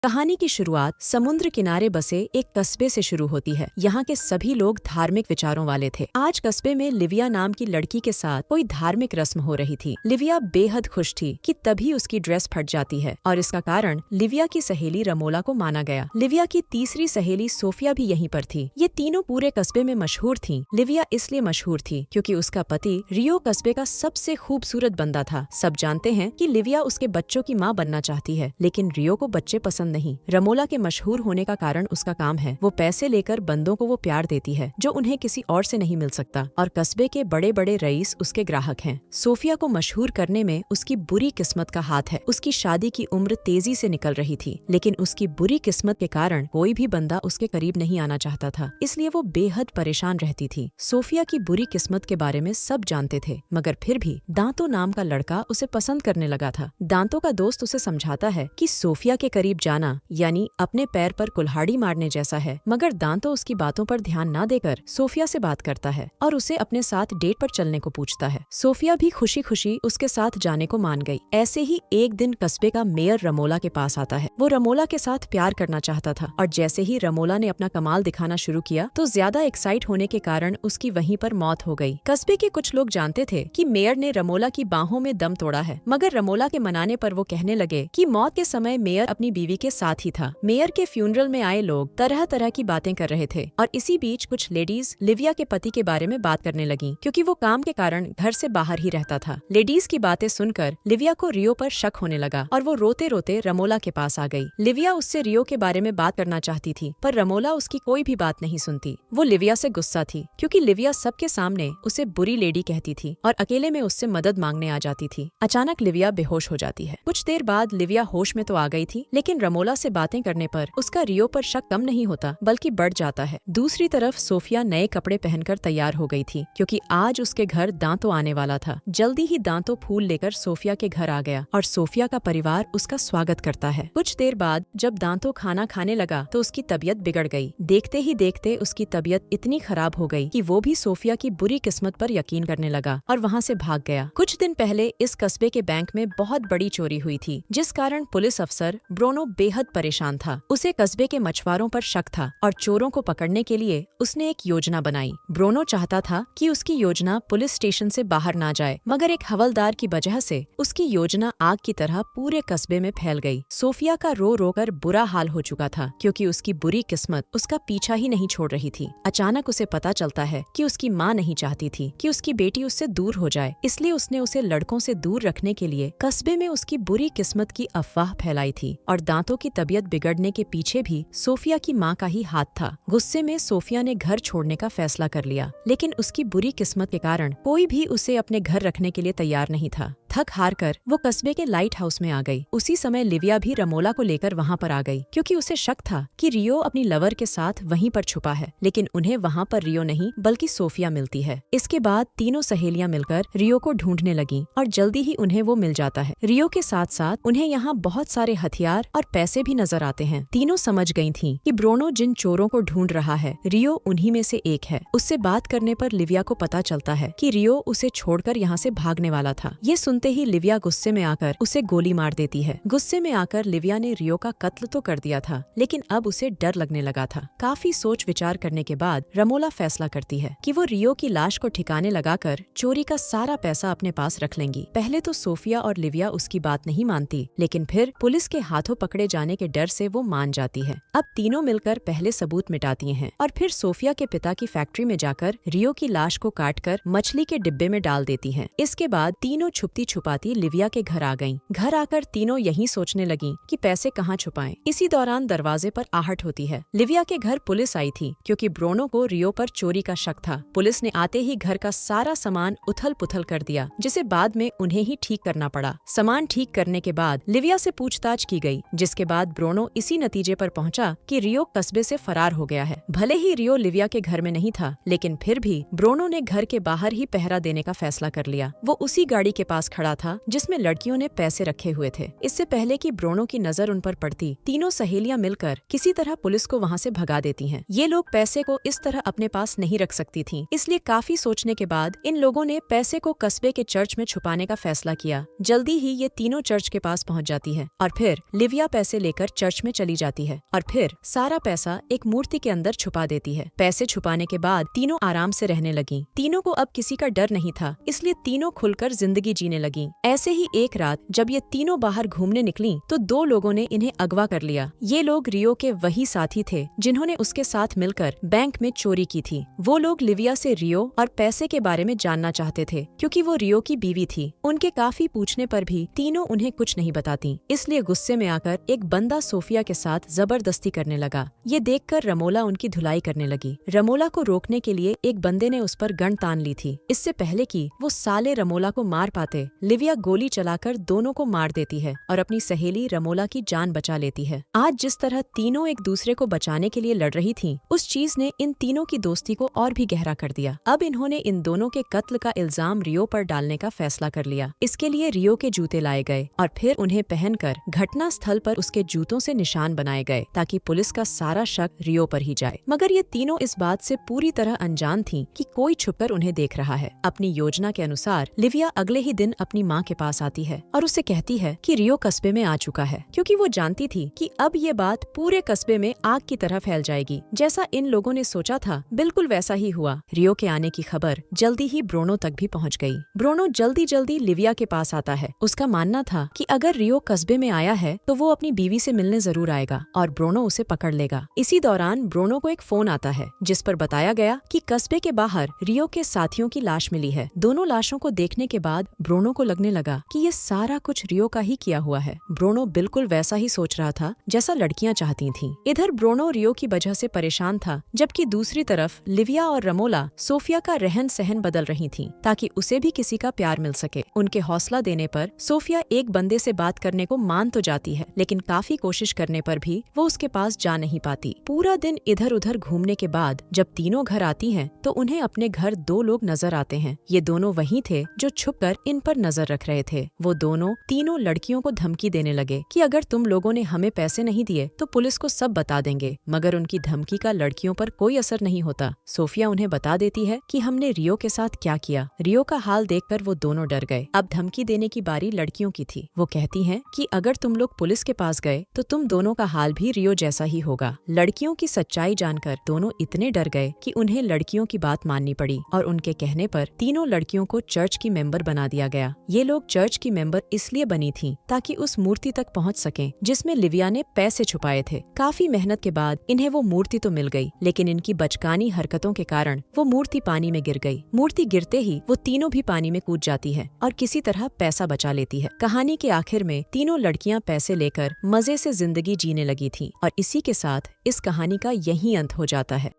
कहानी की शुरुआत समुद्र किनारे बसे एक कस्बे से शुरू होती है। यहाँ के सभी लोग धार्मिक विचारों वाले थे। आज कस्बे में लिविया नाम की लड़की के साथ कोई धार्मिक रस्म हो रही थी। लिविया बेहद खुश थी कि तभी उसकी ड्रेस फट जाती है और इसका कारण लिविया की सहेली रमोला को माना गया। लिविया की तीसरी सहेली सोफिया भी यहीं पर थी। ये तीनों पूरे कस्बे में मशहूर थीं। लिविया इसलिए मशहूर थी क्योंकि उसका पति रियो कस्बे का सबसे खूबसूरत बंदा था। सब जानते हैं कि लिविया उसके बच्चों की माँ बनना चाहती है, लेकिन रियो को बच्चे पसंद नहीं। रमोला के मशहूर होने का कारण उसका काम है। वो पैसे लेकर बंदों को वो प्यार देती है जो उन्हें किसी और से नहीं मिल सकता, और कस्बे के बड़े बड़े रईस उसके ग्राहक हैं। सोफिया को मशहूर करने में उसकी बुरी किस्मत का हाथ है। उसकी शादी की उम्र तेजी से निकल रही थी, लेकिन उसकी बुरी किस्मत के कारण कोई भी बंदा उसके करीब नहीं आना चाहता था, इसलिए वो बेहद परेशान रहती थी। सोफिया की बुरी किस्मत के बारे में सब जानते थे, मगर फिर भी दांतो नाम का लड़का उसे पसंद करने लगा था। दांतो का दोस्त उसे समझाता है कि सोफिया के करीब जाना यानी अपने पैर पर कुल्हाड़ी मारने जैसा है, मगर दांतो उसकी बातों पर ध्यान न देकर सोफिया से बात करता है और उसे अपने साथ डेट पर चलने को पूछता है। सोफिया भी खुशी खुशी उसके साथ जाने को मान गई। ऐसे ही एक दिन कस्बे का मेयर रमोला के पास आता है। वो रमोला के साथ प्यार करना चाहता था, और जैसे ही रमोला ने अपना कमाल दिखाना शुरू किया तो ज्यादा एक्साइट होने के कारण उसकी वहीं पर मौत हो गई। कस्बे के कुछ लोग जानते थे कि मेयर ने रमोला की बाहों में दम तोड़ा है, मगर रमोला के मनाने पर वो कहने लगे कि मौत के समय मेयर अपनी बीवी के साथ ही था। मेयर के फ्यूनरल में आए लोग तरह तरह की बातें कर रहे थे, और इसी बीच कुछ लेडीज लिविया के पति के बारे में बात करने लगीं, क्योंकि वो काम के कारण घर से बाहर ही रहता था। लेडीज की बातें सुनकर लिविया को रियो पर शक होने लगा और वो रोते रोते रमोला के पास आ गई। लिविया उससे रियो के बारे में बात करना चाहती थी, पर रमोला उसकी कोई भी बात नहीं सुनती। वो लिविया से गुस्सा थी क्योंकि लिविया सबके सामने उसे बुरी लेडी कहती थी और अकेले में उससे मदद मांगने आ जाती थी। अचानक लिविया बेहोश हो जाती है। कुछ देर बाद लिविया होश में तो आ गई थी, लेकिन रमोला से बातें करने पर उसका रियो पर शक कम नहीं होता बल्कि बढ़ जाता है। दूसरी तरफ सोफिया नए कपड़े पहनकर तैयार हो गई थी क्योंकि आज उसके घर दांतो आने वाला था। जल्दी ही दांतो फूल लेकर सोफिया के घर आ गया और सोफिया का परिवार उसका स्वागत करता है। कुछ देर बाद जब दांतो खाना खाने लगा तो उसकी तबीयत बिगड़ गई। देखते ही देखते उसकी तबीयत इतनी खराब हो गई कि वो भी सोफिया की बुरी किस्मत पर यकीन करने लगा और वहाँ से भाग गया। कुछ दिन पहले इस कस्बे के बैंक में बहुत बड़ी चोरी हुई थी, जिस कारण पुलिस अफसर ब्रोनो बेहद परेशान था। उसे कस्बे के मछुआरों पर शक था और चोरों को पकड़ने के लिए उसने एक योजना बनाई। ब्रोनो चाहता था कि उसकी योजना पुलिस स्टेशन से बाहर ना जाए, मगर एक हवलदार की वजह से उसकी योजना आग की तरह पूरे कस्बे में फैल गई। सोफिया का रो रो कर बुरा हाल हो चुका था क्योंकि उसकी बुरी किस्मत उसका पीछा ही नहीं छोड़ रही थी। अचानक उसे पता चलता है कि उसकी माँ नहीं चाहती थी कि उसकी बेटी उससे दूर हो जाए, इसलिए उसने उसे लड़कों से दूर रखने के लिए कस्बे में उसकी बुरी किस्मत की अफवाह फैलाई थी। और दांतों की तबीयत बिगड़ने के पीछे भी सोफिया की माँ का ही हाथ था। गुस्से में सोफिया ने घर छोड़ने का फैसला कर लिया, लेकिन उसकी बुरी किस्मत के कारण कोई भी उसे अपने घर रखने के लिए तैयार नहीं था। थक हार कर वो कस्बे के लाइट हाउस में आ गई। उसी समय लिविया भी रमोला को लेकर वहाँ पर आ गई क्योंकि उसे शक था कि रियो अपनी लवर के साथ वहीं पर छुपा है, लेकिन उन्हें वहाँ पर रियो नहीं बल्कि सोफिया मिलती है। इसके बाद तीनों सहेलियां मिलकर रियो को ढूंढने लगीं और जल्दी ही उन्हें वो मिल जाता है। रियो के साथ साथ उन्हें यहाँ बहुत सारे हथियार और पैसे भी नजर आते हैं। तीनों समझ गई थीं कि ब्रोनो जिन चोरों को ढूंढ रहा है रियो उन्हीं में से एक है। उससे बात करने पर लिविया को पता चलता है कि रियो उसे छोड़कर यहाँ से भागने वाला था। ये सुनते ही लिविया गुस्से में आकर उसे गोली मार देती है। गुस्से में आकर लिविया ने रियो का कत्ल तो कर दिया था, लेकिन अब उसे डर लगने लगा था। काफी सोच विचार करने के बाद रमोला फैसला करती है कि वो रियो की लाश को ठिकाने लगाकर चोरी का सारा पैसा अपने पास रख लेंगी। पहले तो सोफिया और लिविया उसकी बात नहीं मानती, लेकिन फिर पुलिस के हाथों पकड़े जाने के डर से वो मान जाती है। अब तीनों मिलकर पहले सबूत मिटाती हैं और फिर सोफिया के पिता की फैक्ट्री में जाकर रियो की लाश को काटकर मछली के डिब्बे में डाल देती हैं। इसके बाद तीनों छुपती छुपाती लिविया के घर आ गईं। घर आकर तीनों यही सोचने लगीं कि पैसे कहाँ छुपाएं। इसी दौरान दरवाजे पर आहट होती है। लिविया के घर पुलिस आई थी क्योंकि ब्रोनो को रियो पर चोरी का शक था। पुलिस ने आते ही घर का सारा सामान उथल पुथल कर दिया, जिसे बाद में उन्हें ही ठीक करना पड़ा। सामान ठीक करने के बाद लिविया से पूछताछ की गई, जिसके बाद ब्रोनो इसी नतीजे पर पहुंचा कि रियो कस्बे से फरार हो गया है। भले ही रियो लिविया के घर में नहीं था, लेकिन फिर भी ब्रोनो ने घर के बाहर ही पहरा देने का फैसला कर लिया। वो उसी गाड़ी के पास खड़ा था जिसमें लड़कियों ने पैसे रखे हुए थे। इससे पहले कि ब्रोनो की नजर उन पर पड़ती, तीनों सहेलियां मिलकर किसी तरह पुलिस को वहां से भगा देती हैं। ये लोग पैसे को इस तरह अपने पास नहीं रख सकती थीं, इसलिए काफी सोचने के बाद इन लोगों ने पैसे को कस्बे के चर्च में छुपाने का फैसला किया। जल्दी ही ये तीनों चर्च के पास पहुंच जाती है और फिर लिविया पैसे पैसे लेकर चर्च में चली जाती है और फिर सारा पैसा एक मूर्ति के अंदर छुपा देती है। पैसे छुपाने के बाद तीनों आराम से रहने लगी। तीनों को अब किसी का डर नहीं था, इसलिए तीनों खुलकर जिंदगी जीने लगी। ऐसे ही एक रात जब ये तीनों बाहर घूमने निकली तो दो लोगों ने इन्हें अगवा कर लिया। ये लोग रियो के वही साथी थे जिन्होंने उसके साथ मिलकर बैंक में चोरी की थी। वो लोग लिविया से रियो और पैसे के बारे में जानना चाहते थे क्योंकि वो रियो की बीवी थी। उनके काफी पूछने पर भी तीनों उन्हें कुछ नहीं बताती, इसलिए गुस्से में आकर एक बंदा सोफिया के साथ जबरदस्ती करने लगा। ये देखकर रमोला उनकी धुलाई करने लगी। रमोला को रोकने के लिए एक बंदे ने उस पर गन तान ली थी। इससे पहले कि वो साले रमोला को मार पाते, लिविया गोली चलाकर दोनों को मार देती है और अपनी सहेली रमोला की जान बचा लेती है। आज जिस तरह तीनों एक दूसरे को बचाने के लिए लड़ रही थीं, उस चीज ने इन तीनों की दोस्ती को और भी गहरा कर दिया। अब इन्होंने इन दोनों के कत्ल का इल्जाम रियो पर डालने का फैसला कर लिया। इसके लिए रियो के जूते लाए गए और फिर उन्हें पहनकर घटना स्थल पर उसके जूतों से निशान बनाए गए ताकि पुलिस का सारा शक रियो पर ही जाए। मगर ये तीनों इस बात से पूरी तरह अनजान थीं कि कोई छुपकर उन्हें देख रहा है। अपनी योजना के अनुसार लिविया अगले ही दिन अपनी माँ के पास आती है और उससे कहती है कि रियो कस्बे में आ चुका है, क्योंकि वो जानती थी कि अब ये बात पूरे कस्बे में आग की तरह फैल जाएगी। जैसा इन लोगों ने सोचा था बिल्कुल वैसा ही हुआ। रियो के आने की खबर जल्दी ही ब्रोनो तक भी पहुंच गई। ब्रोनो जल्दी लिविया के पास आता है। उसका मानना था कि अगर रियो कस्बे में आया है तो वो अपनी बीवी से मिलने जरूर आएगा और ब्रोनो उसे पकड़ लेगा। इसी दौरान ब्रोनो को एक फोन आता है जिस पर बताया गया कि कस्बे के बाहर रियो के साथियों की लाश मिली है। दोनों लाशों को देखने के बाद ब्रोनो को लगने लगा कि ये सारा कुछ रियो का ही किया हुआ है। ब्रोनो बिल्कुल वैसा ही सोच रहा था जैसा लड़कियां चाहती थीं। इधर ब्रोनो रियो की वजह से परेशान था, जबकि दूसरी तरफ लिविया और रमोला सोफिया का रहन सहन बदल रही थीं ताकि उसे भी किसी का प्यार मिल सके। उनके हौसला देने पर सोफिया एक बंदे से बात करने को मान तो जाती है, लेकिन काफी कोशिश करने पर भी वो उसके पास जा नहीं पाती। पूरा दिन इधर उधर घूमने के बाद जब तीनों घर आती हैं तो उन्हें अपने घर दो लोग नजर आते हैं। ये दोनों वही थे जो छुपकर इन पर नजर रख रहे थे। वो दोनों तीनों लड़कियों को धमकी देने लगे कि अगर तुम लोगों ने हमें पैसे नहीं दिए तो पुलिस को सब बता देंगे। मगर उनकी धमकी का लड़कियों पर कोई असर नहीं होता। सोफिया उन्हें बता देती है कि हमने रियो के साथ क्या किया। रियो का हाल देखकर वो दोनों डर गए। अब धमकी देने की बारी लड़कियों की थी। वो कहती हैं कि अगर तुम लोग पुलिस के पास गए तो तुम दोनों का हाल भी रियो जैसा ही होगा। लड़कियों की सच्चाई जानकर दोनों इतने डर गए कि उन्हें लड़कियों की बात माननी पड़ी और उनके कहने पर तीनों लड़कियों को चर्च की मेंबर बना दिया गया। ये लोग चर्च की मेंबर इसलिए बनी थीं ताकि उस मूर्ति तक पहुंच सकें जिसमें लिविया ने पैसे छुपाए थे। काफी मेहनत के बाद इन्हें वो मूर्ति तो मिल गई, लेकिन इनकी बचकानी हरकतों के कारण वो मूर्ति पानी में गिर गई। मूर्ति गिरते ही वो तीनों भी पानी में कूद जाती है और किसी तरह पैसा बचा लेती है। कहानी के आखिर में तीनों लड़कियां पैसे लेकर मजे से जिंदगी जीने लगी थीं और इसी के साथ इस कहानी का यही अंत हो जाता है।